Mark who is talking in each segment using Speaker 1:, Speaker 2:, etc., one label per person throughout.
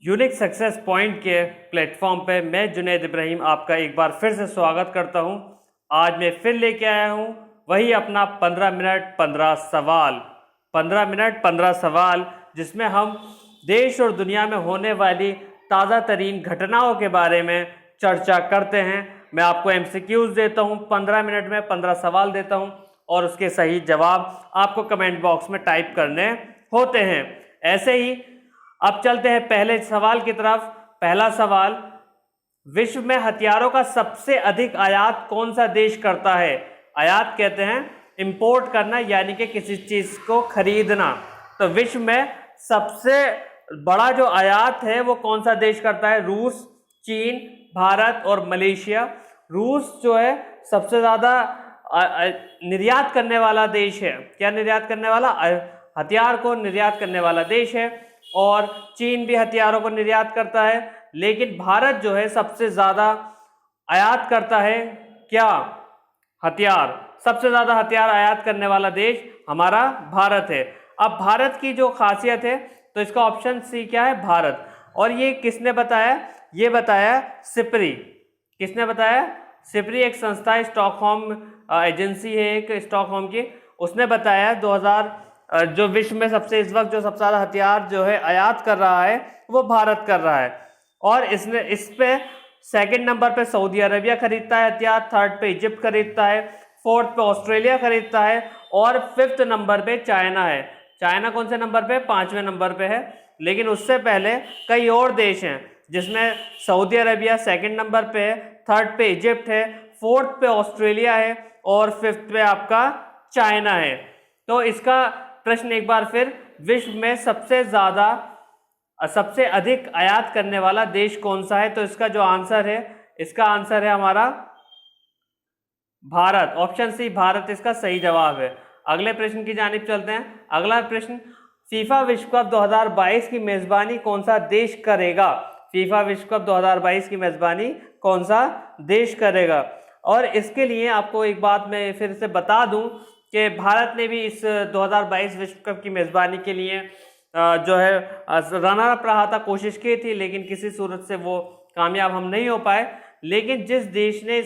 Speaker 1: Unique success point के platform पे मैं जुनैद इब्राहिम आपका एक बार फिर से स्वागत करता हूं। आज मैं फिर लेके आया हूं वही अपना 15 मिनट 15 सवाल 15 मिनट 15 सवाल, जिसमें हम देश और दुनिया में होने वाली ताज़ा तरीन घटनाओं के बारे में चर्चा करते हैं। मैं आपको एमसीक्यूज देता हूं, 15 मिनट में 15 सवाल देता हूं और उसके सही जवाब आपको कमेंट बॉक्स में टाइप करने होते हैं। ऐसे ही अब चलते हैं पहले सवाल की तरफ। पहला सवाल, विश्व में हथियारों का सबसे अधिक आयात कौन सा देश करता है? आयात कहते हैं इंपोर्ट करना, यानी कि किसी चीज को खरीदना। तो विश्व में सबसे बड़ा जो आयात है वो कौन सा देश करता है? रूस, चीन, भारत और मलेशिया। रूस जो है सबसे ज्यादा निर्यात करने वाला देश है। क्या निर्यात करने वाला? हथियार को निर्यात करने वाला देश है। और चीन भी हथियारों को निर्यात करता है, लेकिन भारत जो है सबसे ज्यादा आयात करता है। क्या? हथियार। सबसे ज्यादा हथियार आयात करने वाला देश हमारा भारत है। अब भारत की जो खासियत है, तो इसका ऑप्शन सी क्या है? भारत। और ये किसने बताया? ये बताया सिप्री। किसने बताया? सिप्री एक संस्था है, स्टॉकहोम एजेंसी है एक स्टॉकहोम की, उसने बताया 2000 जो विश्व में सबसे इस वक्त जो सबसे ज्यादा हथियार जो है आयात कर रहा है वो भारत कर रहा है। और इसने इस पे सेकंड नंबर पे सऊदी अरेबिया खरीदता है हथियार, थर्ड पे इजिप्ट खरीदता है, फोर्थ पे ऑस्ट्रेलिया खरीदता है और फिफ्थ नंबर पे चाइना है। चाइना कौन से नंबर पे? 5वें नंबर पे है। लेकिन उससे पहले कई और देश हैं, जिसमें सऊदी अरेबिया सेकंड नंबर पे है, थर्ड पे इजिप्ट है, फोर्थ पे ऑस्ट्रेलिया है और फिफ्थ पे आपका चाइना है। तो इसका प्रश्न एक बार फिर, विश्व में सबसे अधिक आयात करने वाला देश कौन सा है? तो इसका जो आंसर है, इसका आंसर है हमारा भारत। ऑप्शन सी भारत इसका सही जवाब है। अगले प्रश्न की जानिब चलते हैं। अगला प्रश्न, फीफा विश्व कप 2022 की मेजबानी कौन सा देश करेगा? फीफा विश्व कप 2022 की मेजबानी कौन सा देश करेगा? और इसके लिए आपको एक बात मैं फिर से बता दूं कि भारत ने भी इस 2022 विश्व कप की मेजबानी के लिए जो है रनर अप रहा था, कोशिश की थी, लेकिन किसी सूरत से वो कामयाब हम नहीं हो पाए। लेकिन जिस देश ने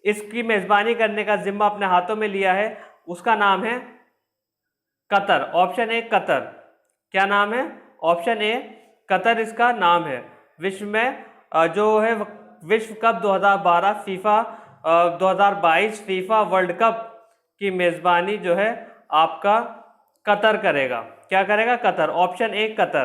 Speaker 1: इसकी मेजबानी करने का जिम्मा अपने हाथों में लिया है, उसका नाम है कतर। Option A Qatar. क्या नाम है? ऑप्शन ए कतर इसका नाम है। विश्व में जो है विश्व cup 2012 FIFA 2022 FIFA world cup की मेजबानी जो है आपका कतर करेगा। क्या करेगा? कतर। Option A Qatar.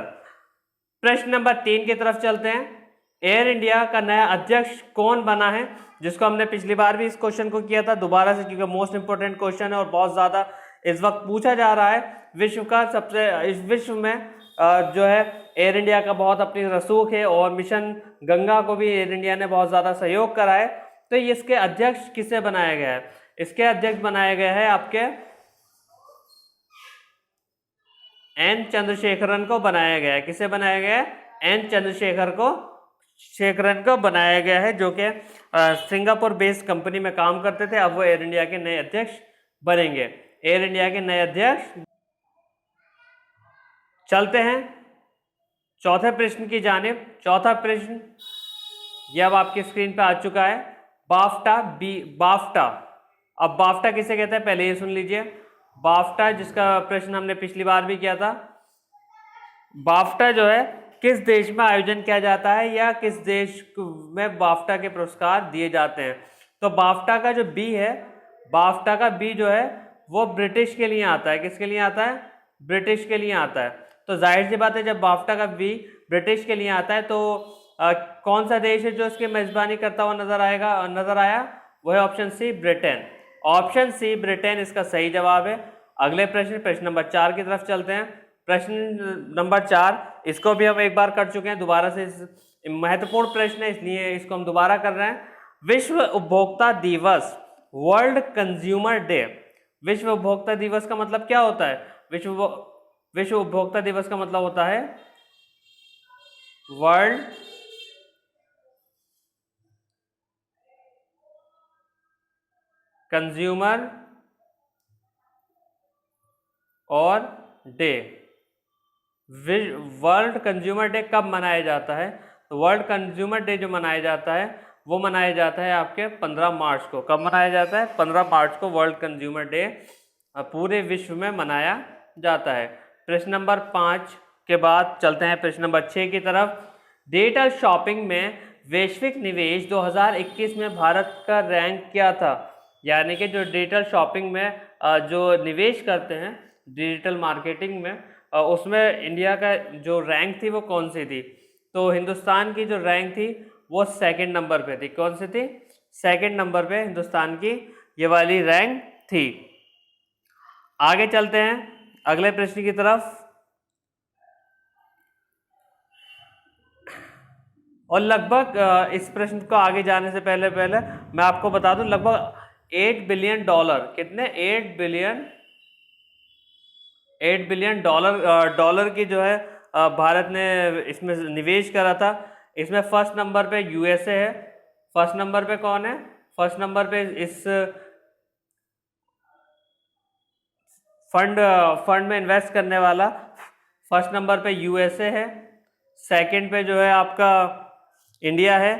Speaker 1: प्रश्न नंबर 3 की तरफ चलते हैं। एयर इंडिया का नया अध्यक्ष कौन बना है? जिसको हमने पिछली बार भी इस क्वेश्चन को किया था, दोबारा से, क्योंकि मोस्ट इंपोर्टेंट क्वेश्चन है और बहुत ज्यादा इस वक्त पूछा जा रहा है। विश्व का सबसे इस विश्व में जो है एयर इंडिया का बहुत अपनी रसूख है और मिशन गंगा को भी एयर इंडिया ने बहुत ज्यादा सहयोग करा है। तो इसके अध्यक्ष किसे बनाया गया है? इसके अध्यक्ष बनाया गया है आपके एन चंद्रशेखरन को बनाया गया है। किसे बनाया गया है? एन चंद्रशेखरन को बनाया गया है, जो कि सिंगापुर बेस्ड कंपनी में काम करते थे। अब वो एयर इंडिया के नए अध्यक्ष बनेंगे। एयर इंडिया के नए अध्यक्ष। चलते हैं चौथे प्रश्न की जानिब। चौथा प्रश्न ये अब आपकी स्क्रीन पे आ चुका है। बाफ्टा। अब बाफ्टा किसे कहते हैं पहले ये सुन लीजिए। बाफ्टा, जिसका प्रश्न हमने पिछली बार भी किया था, बाफ्टा जो है किस देश में आयोजन किया जाता है या किस देश में बाफ्टा के पुरस्कार दिए जाते हैं? तो बाफ्टा का जो बी है, बाफ्टा का बी जो है वो ब्रिटिश के लिए आता है। किसके लिए आता है? ब्रिटिश के लिए आता है। तो जाहिर सी बात है, जब बाफ्टा का बी ब्रिटिश के लिए आता है तो कौन सा देश है जो इसकी मेजबानी करता हुआ नजर आया? वो है option C Britain. Option C Britain इसका सही जवाब है। अगले प्रश्न नंबर 4 की तरफ चलते हैं। प्रश्न नंबर 4, इसको भी हम एक बार कर चुके हैं, दोबारा से महत्वपूर्ण प्रश्न है इसलिए इसको हम दोबारा कर रहे हैं। विश्व उपभोक्ता दिवस, वर्ल्ड कंज्यूमर डे। विश्व उपभोक्ता दिवस का मतलब क्या होता है? विश्व उपभोक्ता दिवस का मतलब होता है वर्ल्ड कंज्यूमर और डे। वर्ल्ड कंज्यूमर डे कब मनाया जाता है? तो वर्ल्ड कंज्यूमर डे जो मनाया जाता है वो मनाया जाता है आपके 15 मार्च को। कब मनाया जाता है? 15 मार्च को वर्ल्ड कंज्यूमर डे पूरे विश्व में मनाया जाता है। प्रश्न नंबर 5 के बाद चलते हैं प्रश्न नंबर 6 की तरफ। डिजिटल शॉपिंग में वैश्विक निवेश 2021 में भारत का रैंक क्या था? यानी कि जो डिजिटल शॉपिंग में जो निवेश करते हैं डिजिटल मार्केटिंग में, उसमें इंडिया का जो रैंक थी वो कौन सी थी? तो हिंदुस्तान की जो रैंक थी वो सेकंड नंबर पे थी। कौन सी थी? सेकंड नंबर पे हिंदुस्तान की ये वाली रैंक थी। आगे चलते हैं अगले प्रश्न की तरफ। और लगभग इस प्रश्न को आगे जाने से पहले मैं आपको बता दूं, लगभग 8 बिलियन डॉलर, कितने? 8 बिलियन डॉलर की जो है भारत ने इसमें निवेश करा था। इसमें फर्स्ट नंबर पे यूएसए है। फर्स्ट नंबर पे कौन है? फर्स्ट नंबर पे इस फंड में इन्वेस्ट करने वाला फर्स्ट नंबर पे यूएसए है। सेकंड पे जो है आपका इंडिया है।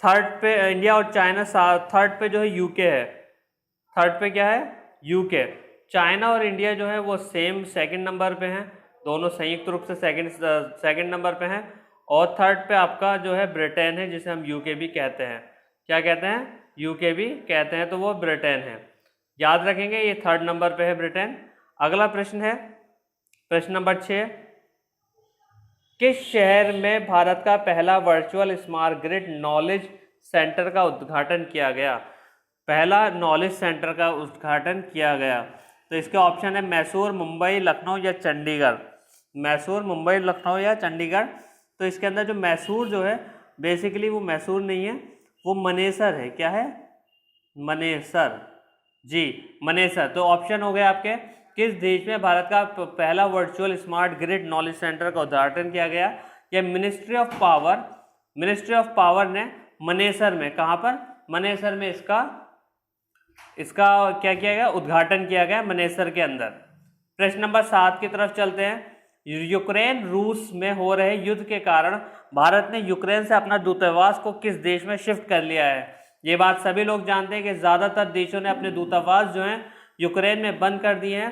Speaker 1: थर्ड पे इंडिया और चाइना, थर्ड पे जो है यूके है। थर्ड पे क्या है? यूके। चाइना और इंडिया जो है वो सेम सेकंड नंबर पे हैं, दोनों संयुक्त रूप से सेकंड नंबर पे हैं। और थर्ड पे आपका जो है ब्रिटेन है, जिसे हम यूके भी कहते हैं। क्या कहते हैं? यूके भी कहते हैं, तो वो ब्रिटेन है। याद रखेंगे ये थर्ड नंबर पे है ब्रिटेन। अगला प्रश्न है प्रश्न नंबर 6। किस शहर में भारत का पहला virtual smart grid knowledge centre का उद्घाटन किया गया? पहला नॉलेज सेंटर का उद्घाटन किया गया। तो इसके ऑप्शन है मैसूर, मुंबई, लखनऊ या चंडीगढ़। मैसूर, मुंबई, लखनऊ या चंडीगढ़। तो इसके अंदर जो मैसूर जो है बेसिकली वो मैसूर नहीं है, वो मनेसर है। क्या है? मनेसर जी, मनेसर। तो ऑप्शन हो गए आपके, किस देश में भारत का पहला virtual smart grid knowledge centre का उद्घाटन किया गया? ये मिनिस्ट्री ऑफ पावर ने मनेसर में, कहाँ पर? मनेसर में इसका क्या किया गया? उद्घाटन किया गया मनेसर के अंदर। प्रश्न नंबर 7 की तरफ चलते हैं। यूक्रेन रूस में हो रहे युद्ध के कारण भारत ने यूक्रेन से अपना दूतावास को किस देश में शिफ्ट कर लिया है? ये बात सभी लोग जानते हैं कि ज़्यादातर देशों ने अपने दूतावास जो हैं यूक्रेन में बंद कर दिए हैं,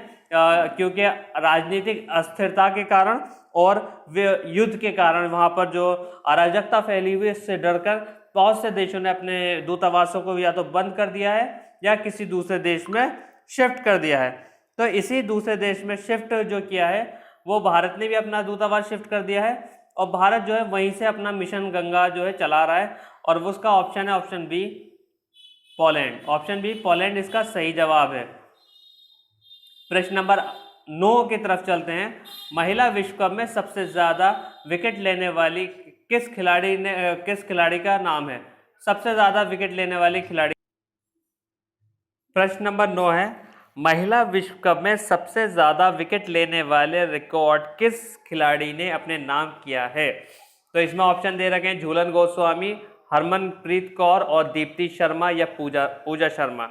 Speaker 1: क्योंकि राजनीतिक अस्थिरता के कारण और युद्ध के कारण वहाँ पर जो अराजकता फैली हुई, इससे डरकर बहुत से देशों ने अपने दूतावासों को या तो बंद कर दिया है या किसी दूसरे देश में शिफ्ट कर दिया है। तो इसी दूसरे देश में शिफ्ट जो किया है वो भारत ने भी अपना दूतावास शिफ्ट कर दिया है, और भारत जो है वहीं से अपना मिशन गंगा जो है चला रहा है। और वो उसका ऑप्शन है option B, Poland. Option B, Poland इसका सही जवाब है। प्रश्न नंबर 9 की तरफ चलते हैं। महिला विश्व कप में सबसे ज्यादा विकेट लेने वाली किस खिलाड़ी का नाम है? सबसे ज्यादा विकेट लेने वाली खिलाड़ी। प्रश्न नंबर 9 है, महिला विश्व कप में सबसे ज्यादा विकेट लेने वाले रिकॉर्ड किस खिलाड़ी ने अपने नाम किया है? तो इसमें ऑप्शन दे रखे हैं झूलन गोस्वामी, हरमनप्रीत कौर और दीप्ति शर्मा या पूजा शर्मा।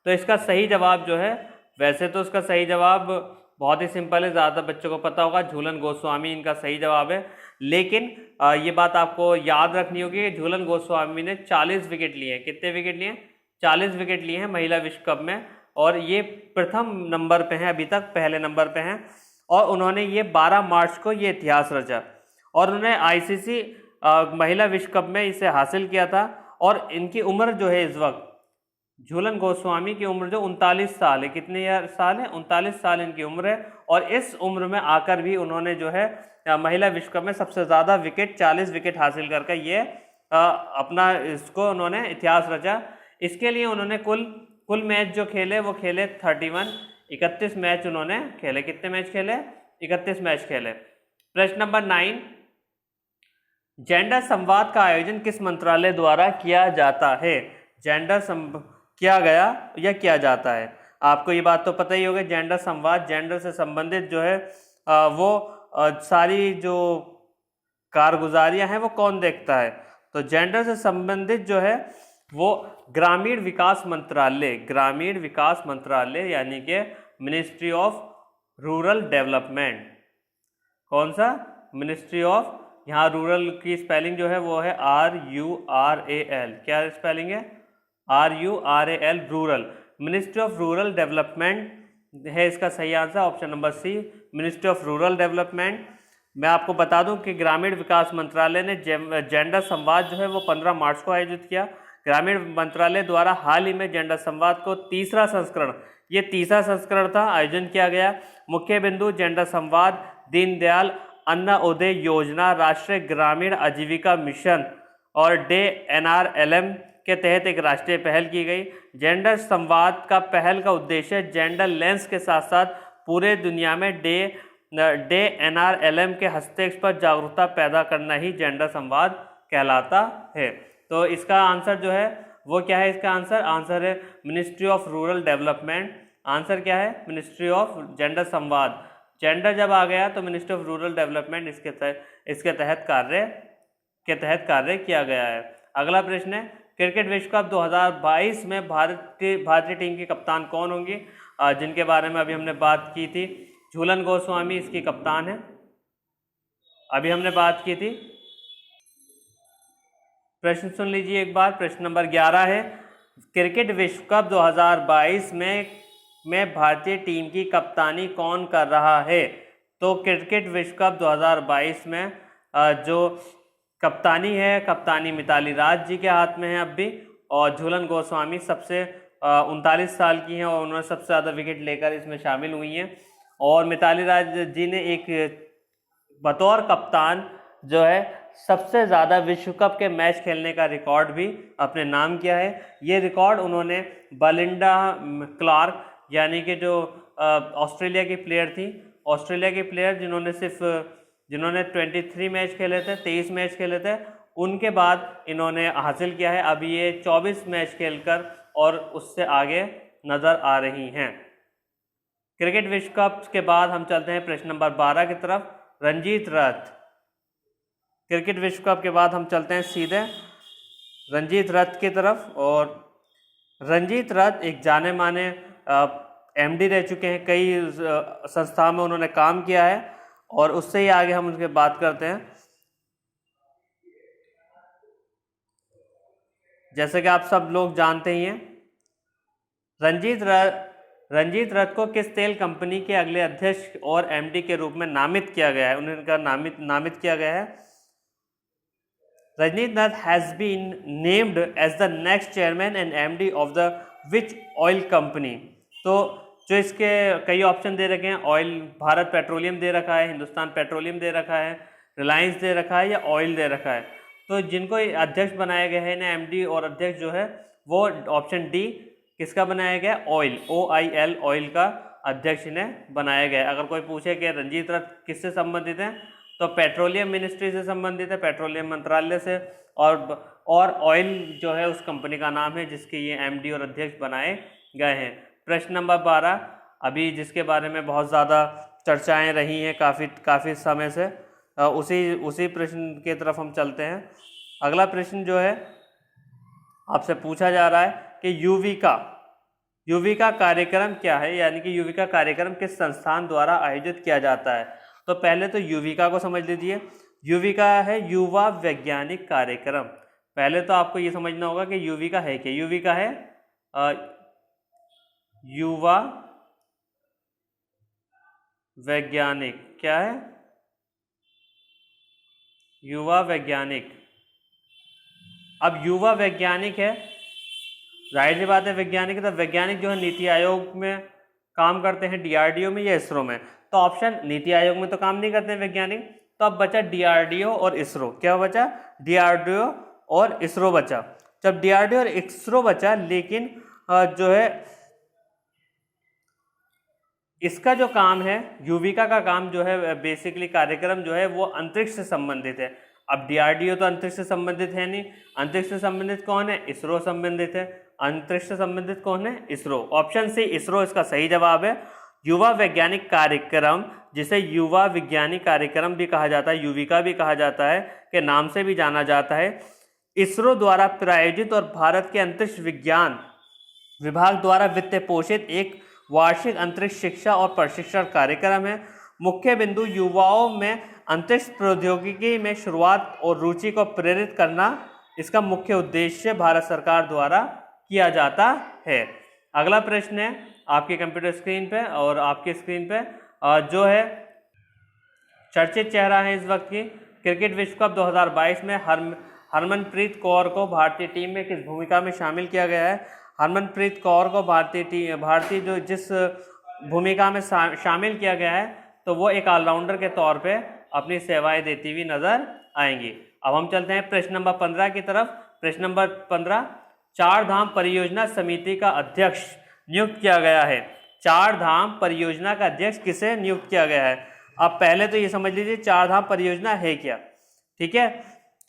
Speaker 1: तो इसका सही जवाब जो है, वैसे तो इसका सही जवाब बहुत ही सिंपल है, ज़्यादा बच्चों को पता होगा, झूलन गोस्वामी इनका सही जवाब है। लेकिन ये बात आपको याद रखनी होगी कि झूलन गोस्वामी ने 40 विकेट लिए हैं। कितने विकेट लिए हैं? 40 विकेट लिए हैं महिला विश्व कप में, और ये प्रथम नंबर पे हैं, अभी तक पहले नंबर पे हैं। और उन्होंने ये 12 मार्च को ये इतिहास रचा, और उन्होंने आईसीसी महिला विश्व कप में इसे हासिल किया था। और इनकी उम्र जो है इस वक्त, झूलन गोस्वामी की उम्र जो 39 साल है। कितने साल है? 39 साल इनकी उम्र है। और इस उम्र में आकर भी उन्होंने जो है महिला विश्व कप में सबसे ज़्यादा विकेट, 40 विकेट हासिल करके ये अपना इसको उन्होंने इतिहास रचा। इसके लिए उन्होंने कुल मैच जो खेले वो खेले 31 मैच उन्होंने खेले। कितने मैच खेले? 31 मैच खेले। प्रश्न नंबर 9, जेंडर संवाद का आयोजन किस मंत्रालय द्वारा किया जाता है? किया गया या किया जाता है? आपको ये बात तो पता ही होगी, जेंडर संवाद, जेंडर से संबंधित जो है वो सारी जो कारगुजारियां हैं वो कौन देखता है? तो जेंडर से संबंधित जो है वो ग्रामीण विकास मंत्रालय यानी कि मिनिस्ट्री ऑफ रूरल डेवलपमेंट। कौन सा? मिनिस्ट्री ऑफ, यहाँ रूरल की स्पेलिंग जो है वो है RURAL, क्या स्पेलिंग है? RURAL, rural. Ministry of rural development है इसका सही answer, option number C, ministry of rural development. मैं आपको बता दूं कि ग्रामीण विकास मंत्रालय ने जेंडर संवाद जो है वो 15 मार्च को आयोजित किया। ग्रामीण मंत्रालय द्वारा हाल ही में जेंडर संवाद को तीसरा संस्करण था, आयोजन किया गया। मुख्य बिंदु जेंडर संवाद, दीनदयाल अन्त्योदय योजना, राष्ट्रीय ग्रामीण आजीविका मिशन और डे NRLM के तहत एक राष्ट्रीय पहल की गई। जेंडर संवाद का पहल का उद्देश्य जेंडर लेंस के साथ साथ पूरे दुनिया में डे NRLM के हस्तक्षेप पर जागरूकता पैदा करना ही जेंडर संवाद कहलाता है। तो इसका आंसर जो है वो क्या है? इसका आंसर है ministry of rural development. Answer क्या है? मिनिस्ट्री ऑफ जेंडर संवाद। जेंडर जब आ गया तो मिनिस्ट्री ऑफ रूरल डेवलपमेंट इसके तहत कार्य किया गया है। अगला प्रश्न है, क्रिकेट विश्व कप 2022 में भारतीय टीम की कप्तान कौन होंगी? जिनके बारे में अभी हमने बात की थी, झूलन गोस्वामी इसकी कप्तान है, अभी हमने बात की थी। प्रश्न सुन लीजिए एक बार, प्रश्न नंबर 11 है, क्रिकेट विश्व कप 2022 में भारतीय टीम की कप्तानी कौन कर रहा है? तो क्रिकेट विश्व कप 2022 में जो कप्तानी है, कप्तानी मिताली राज जी के हाथ में है अब भी, और झूलन गोस्वामी सबसे 39 साल की हैं और उन्होंने सबसे ज़्यादा विकेट लेकर इसमें शामिल हुई हैं। और मिताली राज जी ने एक बतौर कप्तान जो है सबसे ज़्यादा विश्व कप के मैच खेलने का रिकॉर्ड भी अपने नाम किया है। ये रिकॉर्ड उन्होंने बेलिंडा क्लार्क यानी कि जो ऑस्ट्रेलिया की प्लेयर जिन्होंने 23 मैच खेले थे, 23 मैच खेले थे, उनके बाद इन्होंने हासिल किया है। अभी ये 24 मैच खेलकर और उससे आगे नज़र आ रही हैं। क्रिकेट विश्व कप के बाद हम चलते हैं प्रश्न नंबर 12 की तरफ, रंजीत रथ। क्रिकेट विश्व कप के बाद हम चलते हैं सीधे रंजीत रथ की तरफ, और रंजीत रथ एक जाने माने MD रह चुके हैं, कई संस्थाओं में उन्होंने काम किया है, और उससे ही आगे हम उनके बात करते हैं। जैसे कि आप सब लोग जानते ही हैं, रंजीत रथ को किस तेल कंपनी के अगले अध्यक्ष और MD के रूप में नामित किया गया है? उनका नामित किया गया है। Ranjit Rath has been named as the next chairman and MD of the which oil company? तो जो इसके कई ऑप्शन दे रखे हैं, ऑयल, भारत पेट्रोलियम दे रखा है, हिंदुस्तान पेट्रोलियम दे रखा है, रिलायंस दे रखा है, या ऑयल दे रखा है। तो जिनको अध्यक्ष बनाया गया है ना, MD और अध्यक्ष जो है वो ऑप्शन डी किसका बनाया गया? ऑयल, OIL, ऑयल का अध्यक्ष इन्हें बनाया गया। अगर कोई पूछे कि रंजीत रथ किससे संबंधित हैं, तो पेट्रोलियम मिनिस्ट्री से संबंधित है, पेट्रोलियम मंत्रालय से, और ऑयल जो है उस कंपनी का नाम है जिसके ये MD और अध्यक्ष बनाए गए हैं। प्रश्न नंबर 12, अभी जिसके बारे में बहुत ज़्यादा चर्चाएं रही हैं काफ़ी समय से, उसी प्रश्न की तरफ हम चलते हैं। अगला प्रश्न जो है आपसे पूछा जा रहा है कि युविका कार्यक्रम क्या है, यानी कि युविका कार्यक्रम किस संस्थान द्वारा आयोजित किया जाता है? तो पहले तो युविका को समझ लीजिए। युविका है युवा वैज्ञानिक कार्यक्रम। पहले तो आपको ये समझना होगा कि युविका है क्या। युविका है युवा वैज्ञानिक, क्या है? युवा वैज्ञानिक। अब युवा वैज्ञानिक है, जाहिर सी बात है वैज्ञानिक है, तो वैज्ञानिक जो है नीति आयोग में काम करते हैं, DRDO में या इसरो में? तो ऑप्शन, नीति आयोग में तो काम नहीं करते हैं वैज्ञानिक, तो अब बचा DRDO और इसरो। क्या बचा? DRDO और इसरो बचा। जब DRDO और इसरो बचा, लेकिन जो है इसका जो काम है, युविका का काम जो है, बेसिकली कार्यक्रम जो है वो अंतरिक्ष से संबंधित है। अब DRDO तो अंतरिक्ष से संबंधित है नहीं, अंतरिक्ष से संबंधित कौन है? इसरो संबंधित है। अंतरिक्ष से संबंधित कौन है? इसरो। ऑप्शन सी इसरो इसका सही जवाब है। युवा वैज्ञानिक कार्यक्रम, जिसे युवा वैज्ञानिक कार्यक्रम भी कहा जाता है, युविका भी कहा जाता है, के नाम से भी जाना जाता है, इसरो द्वारा प्रायोजित और भारत के अंतरिक्ष विज्ञान विभाग द्वारा वित्त पोषित एक वार्षिक अंतरिक्ष शिक्षा और प्रशिक्षण कार्यक्रम है। मुख्य बिंदु युवाओं में अंतरिक्ष प्रौद्योगिकी में शुरुआत और रुचि को प्रेरित करना इसका मुख्य उद्देश्य भारत सरकार द्वारा किया जाता है। अगला प्रश्न है आपके कंप्यूटर स्क्रीन पे और आपकी स्क्रीन पे जो है चर्चित चेहरा है इस वक्त की, क्रिकेट विश्व कप 2022 में हरमनप्रीत कौर को भारतीय टीम में किस भूमिका में शामिल किया गया है? हरमनप्रीत कौर को भारतीय जो जिस भूमिका में शामिल किया गया है तो वो एक ऑलराउंडर के तौर पे अपनी सेवाएं देती हुई नजर आएंगी। अब हम चलते हैं प्रश्न नंबर 15 की तरफ। प्रश्न नंबर 15, चार धाम परियोजना समिति का अध्यक्ष नियुक्त किया गया है। चार धाम परियोजना का अध्यक्ष किसे नियुक्त किया गया है? अब पहले तो ये समझ लीजिए चार धाम परियोजना है क्या। ठीक है,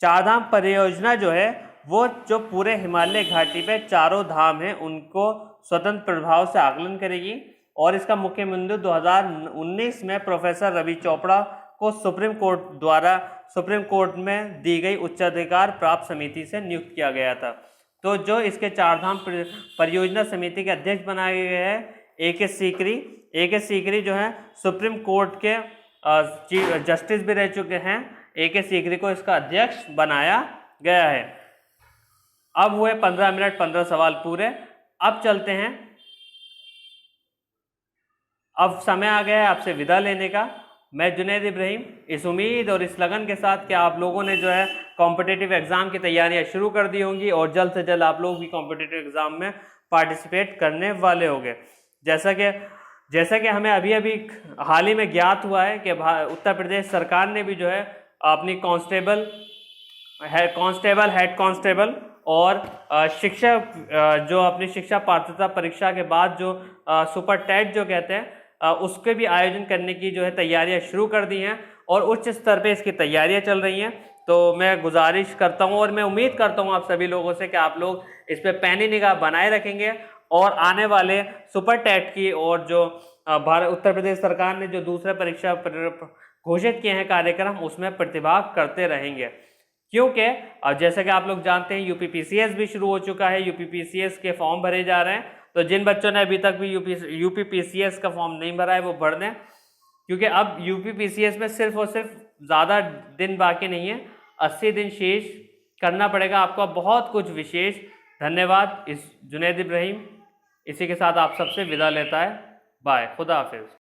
Speaker 1: चार धाम परियोजना जो है वो जो पूरे हिमालय घाटी पे चारों धाम हैं उनको स्वतंत्र प्रभाव से आकलन करेगी और इसका मुख्य बिंदु 2019 में प्रोफेसर रवि चोपड़ा को सुप्रीम कोर्ट में दी गई उच्चाधिकार प्राप्त समिति से नियुक्त किया गया था। तो जो इसके चारधाम परियोजना समिति के अध्यक्ष बनाए गए हैं ए के सीकरी जो है सुप्रीम कोर्ट के चीफ जस्टिस भी रह चुके हैं। ए सीकरी को इसका अध्यक्ष बनाया गया है। अब हुए 15 मिनट 15 सवाल पूरे। अब चलते हैं, अब समय आ गया है आपसे विदा लेने का। मैं जुनैद इब्राहिम इस उम्मीद और इस लगन के साथ कि आप लोगों ने जो है कॉम्पिटिटिव एग्ज़ाम की तैयारियां शुरू कर दी होंगी और जल्द से जल्द आप लोग भी कॉम्पिटिटिव एग्ज़ाम में पार्टिसिपेट करने वाले होंगे। जैसा कि हमें अभी हाल ही में ज्ञात हुआ है कि उत्तर प्रदेश सरकार ने भी जो है अपनी कांस्टेबल, हेड कांस्टेबल और शिक्षक जो अपनी शिक्षा पात्रता परीक्षा के बाद जो सुपर टेट जो कहते हैं उसके भी आयोजन करने की जो है तैयारियां शुरू कर दी हैं और उच्च स्तर पे इसकी तैयारियां चल रही हैं। तो मैं गुजारिश करता हूं और मैं उम्मीद करता हूं आप सभी लोगों से कि आप लोग इस पे पैनी निगाह बनाए रखेंगे और आने वाले सुपर टेट की और जो उत्तर प्रदेश सरकार ने जो दूसरे परीक्षा घोषित किए हैं कार्यक्रम उसमें प्रतिभाग करते रहेंगे। क्योंकि जैसा कि आप लोग जानते हैं यूपीपीसीएस भी शुरू हो चुका है, यूपीपीसीएस के फॉर्म भरे जा रहे हैं। तो जिन बच्चों ने अभी तक भी यूपीपीसीएस का फॉर्म नहीं भरा है वो भर दें, क्योंकि अब यूपीपीसीएस में सिर्फ और सिर्फ ज़्यादा दिन बाकी नहीं है, 80 दिन शेष करना पड़ेगा आपको, बहुत कुछ विशेष। धन्यवाद। इस जुनैद इब्राहिम इसी के साथ आप सबसे विदा लेता है। बाय, खुदा हाफिज।